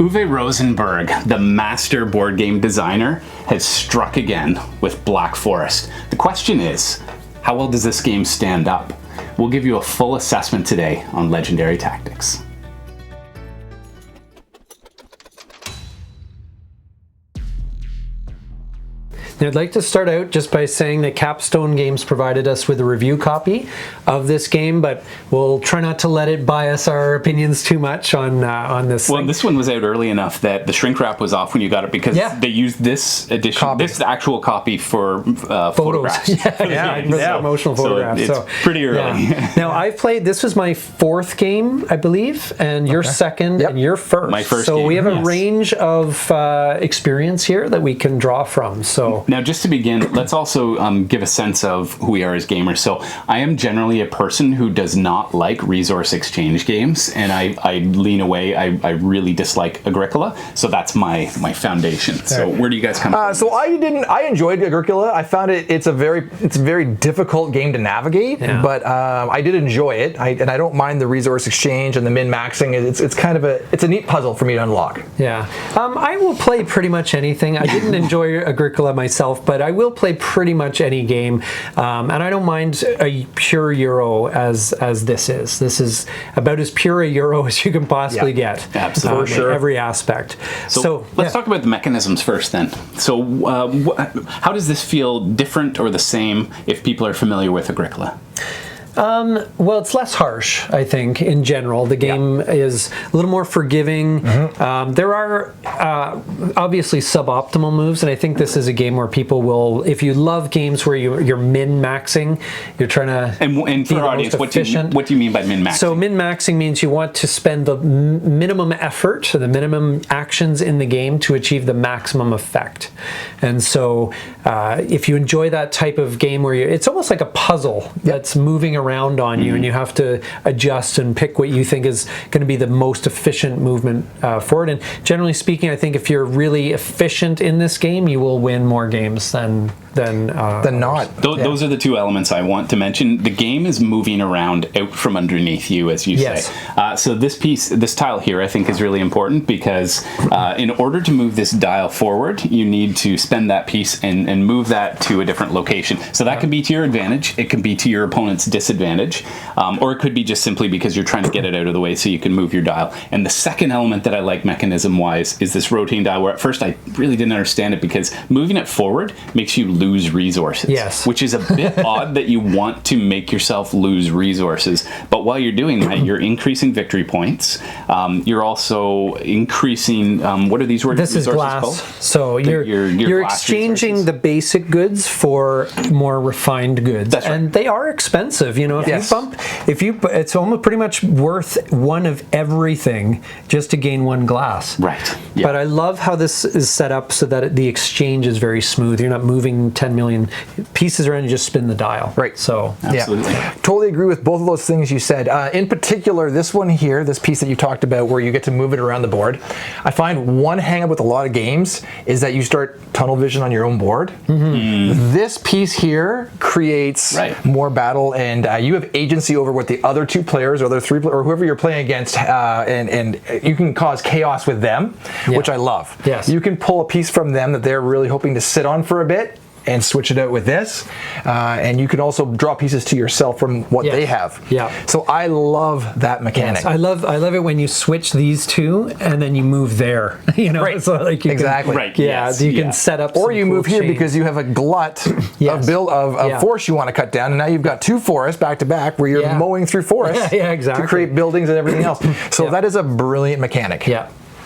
Uwe Rosenberg, the master board game designer, has struck again with Black Forest. The question is, how well does this game stand up? We'll give you a full assessment today on Legendary Tactics. I'd like to start out just by saying that Capstone Games provided us with a review copy of this game, but we'll try not to let it bias our opinions too much on this. Well, this one was out early enough that the shrink wrap was off when you got it because they used this edition, this actual copy for photographs. Promotional photographs. So it's pretty early. Yeah. Now, I've played, this was my fourth game, I believe, and your second, and your first. My first so game, we have a range of experience here that we can draw from. So now, just to begin, let's also give a sense of who we are as gamers. So I am generally a person who does not like resource exchange games, and I lean away. I really dislike Agricola, so that's my foundation. So where do you guys come from? So I enjoyed Agricola. I found it's a very difficult game to navigate, but I did enjoy it. And I don't mind the resource exchange and the min-maxing. It's kind of a neat puzzle for me to unlock. Yeah. I will play pretty much anything. I didn't enjoy Agricola myself, but I will play pretty much any game, and I don't mind a pure Euro as this is. This is about as pure a Euro as you can possibly get. Absolutely. For sure. Every aspect. So let's talk about the mechanisms first then. So how does this feel different or the same if people are familiar with Agricola? Well, it's less harsh, I think, in general. The game is a little more forgiving. There are obviously suboptimal moves, and I think this is a game where people will, if you love games where you're min-maxing, you're trying to and for our audience, what do you mean by min-maxing? So min-maxing means you want to spend the minimum effort, so the minimum actions in the game to achieve the maximum effect. And so if you enjoy that type of game where it's almost like a puzzle that's moving around on you, and you have to adjust and pick what you think is going to be the most efficient movement for it. And generally speaking, I think if you're really efficient in this game, you will win more games than not. Those are the two elements I want to mention. The game is moving around out from underneath you, as you say. So this tile here, I think, is really important because in order to move this dial forward, you need to spend that piece and move that to a different location. So that can be to your advantage. It can be to your opponent's disadvantage. Or it could be just simply because you're trying to get it out of the way so you can move your dial. And the second element that I like mechanism-wise is this rotating dial, where at first I really didn't understand it because moving it forward makes you lose resources. Which is a bit odd that you want to make yourself lose resources. But while you're doing that, you're increasing victory points. You're also increasing, what are these words? This is glass. Called? So you're exchanging resources. The basic goods for more refined goods. That's right. And they are expensive. You know, it's almost pretty much worth one of everything just to gain one glass. Right. Yeah. But I love how this is set up so that the exchange is very smooth. You're not moving 10 million pieces around, you just spin the dial. Right. So, absolutely. Totally agree with both of those things you said. In particular, this one here, this piece that you talked about where you get to move it around the board, I find one hang up with a lot of games is that you start tunnel vision on your own board. This piece here creates more battle, and you have agency over what the other two players or other three or whoever you're playing against, and you can cause chaos with them, which I love. You can pull a piece from them that they're really hoping to sit on for a bit and switch it out with this, and you can also draw pieces to yourself from what they have. So I love that mechanic. I love it when you switch these two and then you move there. You know, so like you can set up. Or you move here because you have a glut of forest you want to cut down, and now you've got two forests back to back where you're mowing through forests to create buildings and everything else. So that is a brilliant mechanic.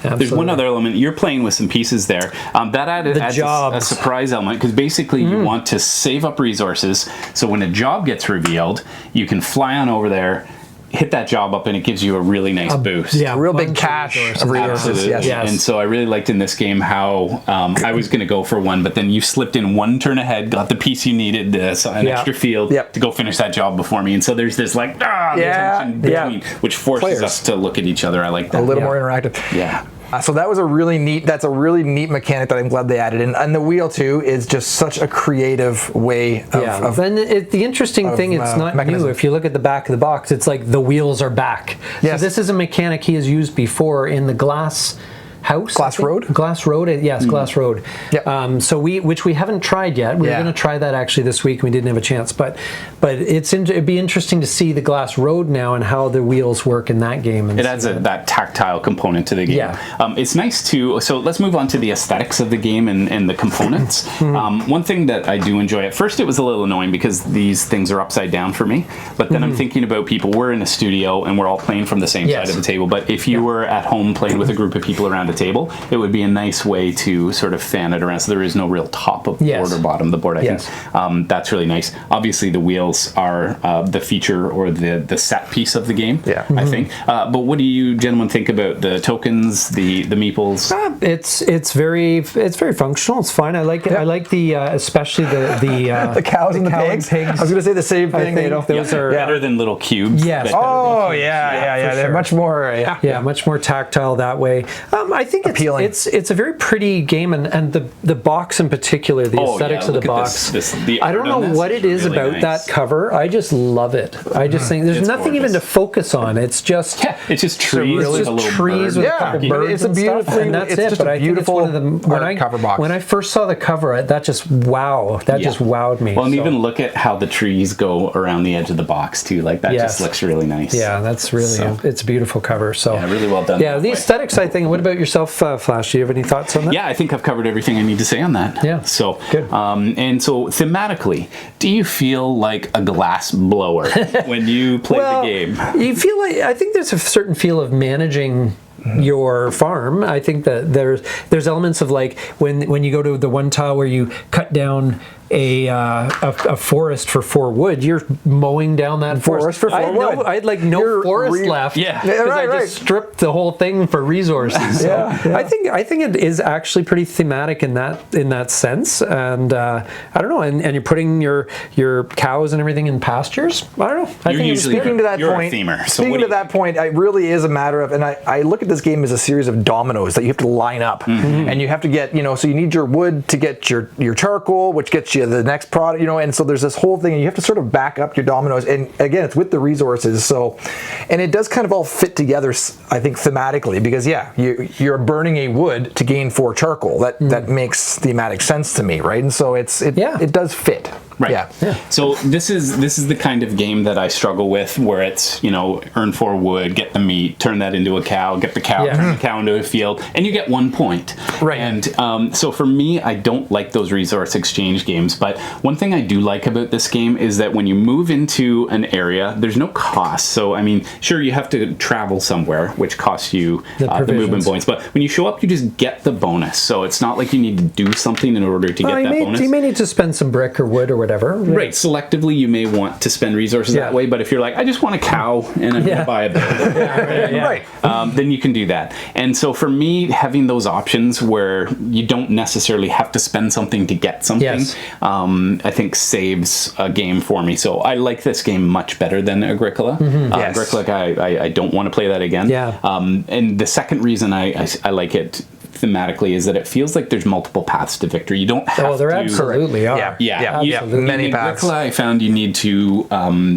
Absolutely. There's one other element. You're playing with some pieces there. That adds a surprise element because basically you want to save up resources so when a job gets revealed, you can fly on over there, hit that job up, and it gives you a really nice boost. A real big cache of resources. And so I really liked in this game how I was going to go for one, but then you slipped in one turn ahead, got the piece you needed, an extra field to go finish that job before me. And so there's this tension between, which forces us to look at each other. I like that. A little more interactive. So that was a really neat mechanic that I'm glad they added in. And the wheel too is just such a creative way of then the interesting thing, it's not new. If you look at the back of the box, it's like the wheels are back. So this is a mechanic he has used before in the glass House. Glass Road? Glass Road, yes, Glass Road. Yep. So which we haven't tried yet. We were going to try that actually this week. We didn't have a chance, but it'd be interesting to see the Glass Road now and how the wheels work in that game. And it adds that tactile component to the game. Yeah. It's nice to. So let's move on to the aesthetics of the game and the components. One thing that I do enjoy. At first, it was a little annoying because these things are upside down for me. But then I'm thinking about people. We're in a studio and we're all playing from the same side of the table. But if you were at home playing with a group of people around a table, it would be a nice way to sort of fan it around. So there is no real top of the board or bottom of the board. I think that's really nice. Obviously, the wheels are the feature or the set piece of the game. I think. But what do you gentlemen think about the tokens, the meeples? It's very functional. It's fine. I like it. I like the especially the cows and the pigs. I was going to say the same thing. Those are better than little cubes. Yes. Oh yeah. They're much more much more tactile that way. I think appealing. It's a very pretty game, and the box in particular, the aesthetics of the box. I don't know what it is really about that cover. I just love it. I just think there's nothing even to focus on. It's just it's just trees. It's just trees with a couple birds. It's a beautiful. And that's it. But I think it's one of the cover box. When I first saw the cover, that just wowed me. Well, and even look at how the trees go around the edge of the box too. Like that just looks really nice. Yeah, that's really it's a beautiful cover. So really well done. Yeah, the aesthetics. I think. What about yourself, Flash? Do you have any thoughts on that? Yeah, I think I've covered everything I need to say on that. Yeah. So good. And so thematically, do you feel like a glass blower when you play the game? You feel like I think there's a certain feel of managing your farm. I think that there's elements of like when you go to the one tile where you cut down a forest for 4 wood, you're mowing down that forest for 4 wood. I had like no forest left. Yeah, because I just stripped the whole thing for resources. So I think it is actually pretty thematic in that sense. And I don't know. And you're putting your cows and everything in pastures. I don't know. I think speaking to that point. Speaking to that point, it really is a matter of. And I look at this game as a series of dominoes that you have to line up, and you have to get so you need your wood to get your charcoal, which gets you the next product, and so there's this whole thing, and you have to sort of back up your dominoes, and again, it's with the resources, and it does kind of all fit together, I think, thematically, because you're burning a wood to gain 4 charcoal. That makes thematic sense to me, right? And so it does fit. Right. Yeah. So this is the kind of game that I struggle with, where it's earn 4 wood, get the meat, turn that into a cow, get the cow, turn the cow into a field, and you get 1 point. Right. And so for me, I don't like those resource exchange games. But one thing I do like about this game is that when you move into an area, there's no cost. So I mean, sure, you have to travel somewhere, which costs you the movement points. But when you show up, you just get the bonus. So it's not like you need to do something in order to get that bonus. You may need to spend some brick or wood or whatever. Right. Selectively, you may want to spend resources that way, but if you're like, I just want a cow and I'm going to buy a bird, then you can do that. And so for me, having those options where you don't necessarily have to spend something to get something, I think saves a game for me. So I like this game much better than Agricola. Agricola, I don't want to play that again. And the second reason I like it thematically is that it feels like there's multiple paths to victory. You don't have there absolutely are. Many paths. Agricola, I found you need to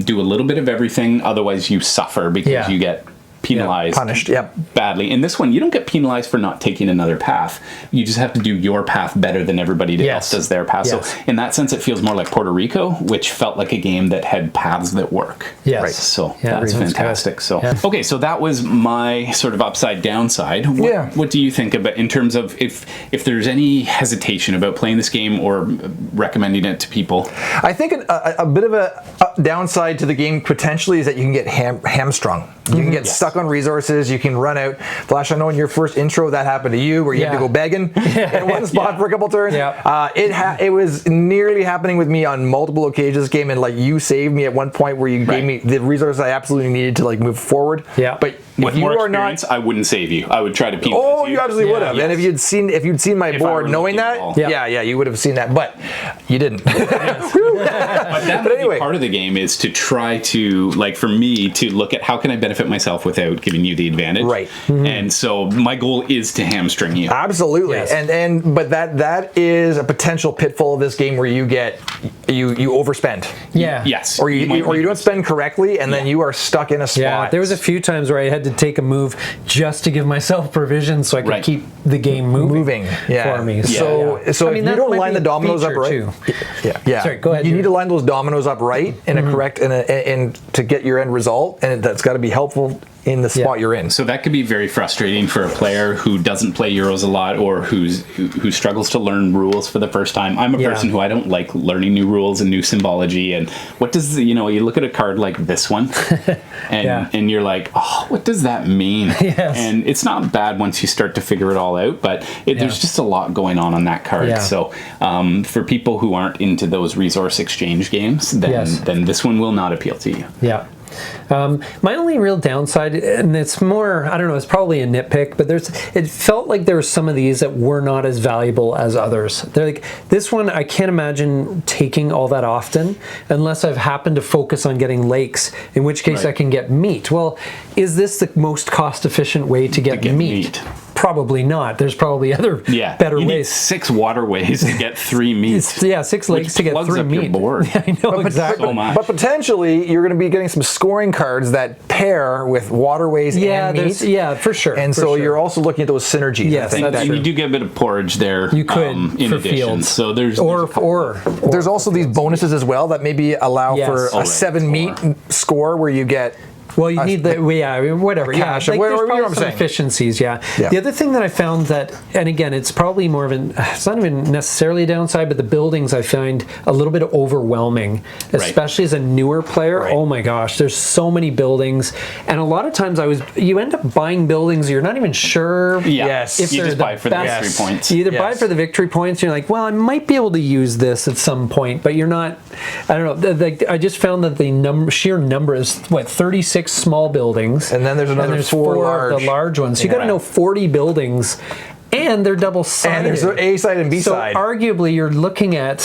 do a little bit of everything, otherwise you suffer because you get penalized, punished, badly. In this one, you don't get penalized for not taking another path. You just have to do your path better than everybody else does their path. So in that sense, it feels more like Puerto Rico, which felt like a game that had paths that work. So that's fantastic. So okay, so that was my sort of upside downside. What do you think about in terms of if there's any hesitation about playing this game or recommending it to people? I think a bit of a downside to the game potentially is that you can get hamstrung. You can get stuck on resources. You can run out. Flash, I know in your first intro that happened to you, where you had to go begging in one spot for a couple turns. It was nearly happening with me on multiple occasions. Game, and like you saved me at one point where you gave me the resources I absolutely needed to like move forward. But with more experience, I wouldn't save you. I would try to penalize you. Oh, you absolutely would have. And if you'd seen my board, knowing that, you would have seen that. But you didn't. But anyway, part of the game is to try to, like, for me, to look at how can I benefit myself without giving you the advantage. Right. And so my goal is to hamstring you. Absolutely. But that is a potential pitfall of this game, where you get you overspend. Yeah. Yes. Or you don't spend correctly, and then you are stuck in a spot. Yeah, there was a few times where I had to take a move just to give myself provision so I could keep the game moving for me. So if you don't line the dominoes up right, Sorry, go ahead. You need to line those dominoes up right in a correct and to get your end result, and that's got to be helpful in the spot you're in. So that could be very frustrating for a player who doesn't play Euros a lot, or who struggles to learn rules for the first time. I'm a person who I don't like learning new rules and new symbology. And what does you look at a card like this one, and you're like, oh, what does that mean? Yes. And it's not bad once you start to figure it all out, but there's just a lot going on that card. Yeah. So for people who aren't into those resource exchange games, then this one will not appeal to you. Yeah. My only real downside, and it's more, I don't know, it's probably a nitpick, but it felt like there were some of these that were not as valuable as others. They're like, this one I can't imagine taking all that often unless I've happened to focus on getting lakes, in which case I can get meat. Well, is this the most cost efficient way to get meat? Probably not. There's probably other better you ways. Need 6 waterways to get 3 meat. 6 lakes to get 3 meat. Your board. Yeah, I know, exactly. So much. But potentially, you're going to be getting some scoring cards that pair with waterways and meat. Yeah, for sure. And so you're also looking at those synergies. Yes, I think. that's true. You do get a bit of porridge there. You could in for addition. fields. So there's there's also these bonuses as well that maybe allow for a 7 meat score where you get. Well, you need whatever. Cash, there's whatever probably I'm some saying. efficiencies, The other thing that I found that, and again, it's probably more of it's not even necessarily a downside, but the buildings I find a little bit overwhelming, especially as a newer player. Right. Oh my gosh, there's so many buildings, and a lot of times you end up buying buildings you're not even sure. If you just buy for the victory points. You either buy for the victory points, and you're like, well, I might be able to use this at some point, but you're not. I don't know. I just found that the sheer number is 36 small buildings, and then there's another 4 of the large ones. So you got to know 40 buildings, and they're double-sided. And there's A side and B side. So arguably, you're looking at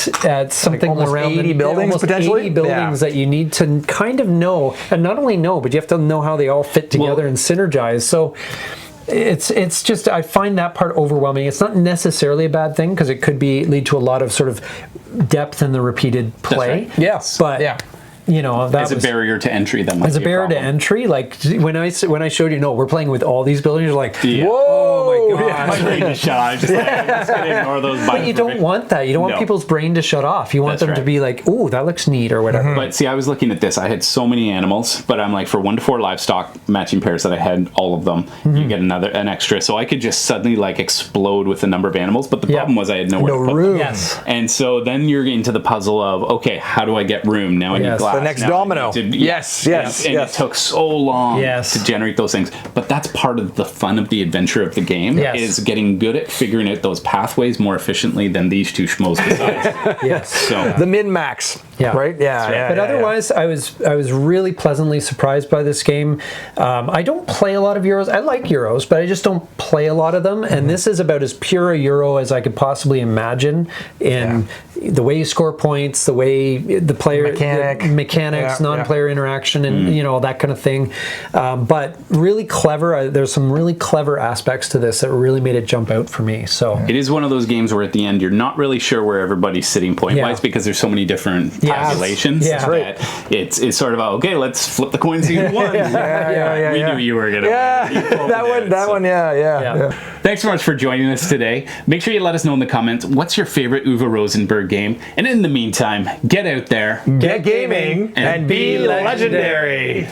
something like around 80 buildings potentially. 80 buildings that you need to kind of know, and not only know, but you have to know how they all fit together and synergize. So. It's just, I find that part overwhelming. It's not necessarily a bad thing because it could lead to a lot of sort of depth in the repeated play. Right. Yes. But that as a barrier to entry, that might as a barrier to entry. Like when I showed you, we're playing with all these buildings. You're like, whoa, oh my god, my brain just shut off. Just I'm just gonna ignore those. But you don't want that. You don't want people's brain to shut off. You want them to be like, ooh, that looks neat or whatever. But see, I was looking at this. I had so many animals, but I'm like, for 1 to 4 livestock matching pairs that I had all of them, you get an extra. So I could just suddenly explode with the number of animals. But the problem was I had nowhere to put room. them. Yes. And so then you're into the puzzle of, okay, how do I get room? Now I need glass. The next domino. Yes. And it took so long to generate those things. But that's part of the fun of the adventure of the game, is getting good at figuring out those pathways more efficiently than these 2 schmoes besides. So the min-max. Right? Yeah. But otherwise, I was really pleasantly surprised by this game. I don't play a lot of Euros. I like Euros, but I just don't play a lot of them. And this is about as pure a Euro as I could possibly imagine in the way you score points, the way the player mechanics, non-player interaction, and all that kind of thing. But really clever. There's some really clever aspects to this that really made it jump out for me. So it is one of those games where at the end you're not really sure where everybody's sitting point-wise because there's so many different tabulations that it's sort of okay, let's flip the coin, see who won. We knew you were gonna win. That one. Thanks so much for joining us today. Make sure you let us know in the comments what's your favorite Uwe Rosenberg game, and in the meantime, get out there, get gaming, and be legendary.